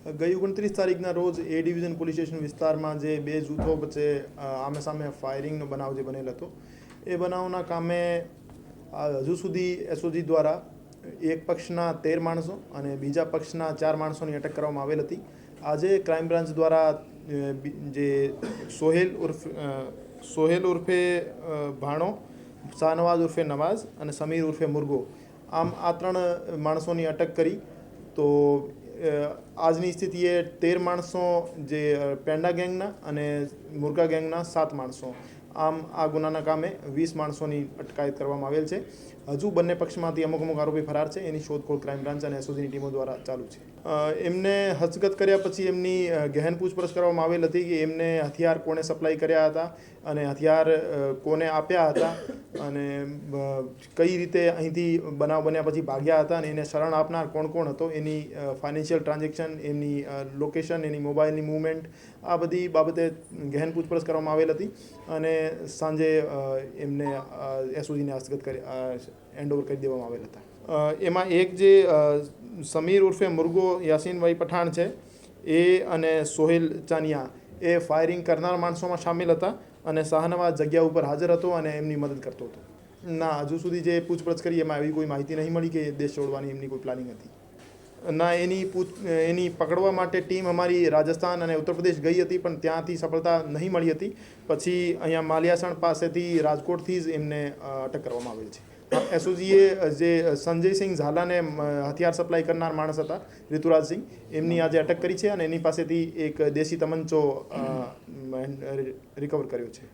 ગઈ 29 તારીખના રોજ એ ડિવિઝન પોલીસ સ્ટેશન વિસ્તારમાં જે બે જૂથો વચ્ચે આમે સામે ફાયરિંગનો બનાવ જે બનેલ હતો એ બનાવના કામે હજુ સુધી એસઓજી દ્વારા એક પક્ષના 13 માણસો અને બીજા પક્ષના 4 માણસોની અટક કરવામાં આવેલ હતી. આજે ક્રાઇમ બ્રાન્ચ દ્વારા જે સોહેલ ઉર્ફે ભાણો, શાહનવાઝ ઉર્ફે નવાઝ અને સમીર ઉર્ફે મુર્ગો આમ આ 3 માણસોની અટક કરી. તો આજની સ્થિતિએ 13 માણસો જે પેંડા ગેંગના અને મુર્ગા ગેંગના 7 માણસો આમ આ ગુનાના કામે 20 માણસોની અટકાયત કરવામાં આવેલ છે. હજુ બંને પક્ષમાંથી અમુક આરોપી ફરાર છે. એની શોધખોળ ક્રાઇમ બ્રાન્ચ અને એસઓજીની ટીમો દ્વારા ચાલુ છે. એમને હસ્તગત કર્યા પછી એમની ગહેન પૂછપરછ કરવામાં આવેલ હતી કે એમને હથિયાર કોણે સપ્લાય કર્યા હતા અને હથિયાર કોને આપ્યા હતા અને કઈ રીતે અહીંથી બનાવ બન્યા પછી ભાગ્યા હતા અને એને શરણ આપનાર કોણ હતો, એની ફાઇનાન્શિયલ ટ્રાન્ઝેક્શન, એમની લોકેશન, એની મોબાઈલની મૂવમેન્ટ, આ બધી બાબતે ગહેન પૂછપરછ કરવામાં આવેલ હતી અને સાંજે એમને એસઓજીને હસ્તગત કરી હેન્ડઓવર કરી દેવામાં આવેલ હતા. એમાં એક જે સમીર ઉર્ફે મુર્ગો યાસીનભાઈ પઠાણ છે એ અને સોહેલ ચાનિયા એ ફાયરિંગ કરનાર માણસોમાં સામેલ હતા અને શાહનવાઝ જગ્યા ઉપર હાજર હતો અને એમની મદદ કરતો હતો. ના, હજુ સુધી જે પૂછપરછ કરી એમાં એવી કોઈ માહિતી નહીં મળી કે દેશ છોડવાની એમની કોઈ પ્લાનિંગ હતી. ના, એની પકડવા માટે ટીમ અમારી રાજસ્થાન અને ઉત્તર પ્રદેશ ગઈ હતી પણ ત્યાંથી સફળતા નહીં મળી હતી. પછી અહીંયા માલિયાસણ પાસેથી રાજકોટથી જ એમને અટક કરવામાં આવેલ છે. એસઓજીએ જે સંજયસિંહ ઝાલાને હથિયાર સપ્લાય કરનાર માણસ હતા, ઋતુરાજસિંહ, એમની આજે અટક કરી છે અને એની પાસેથી એક દેશી તમંચો રિકવર કર્યો છે.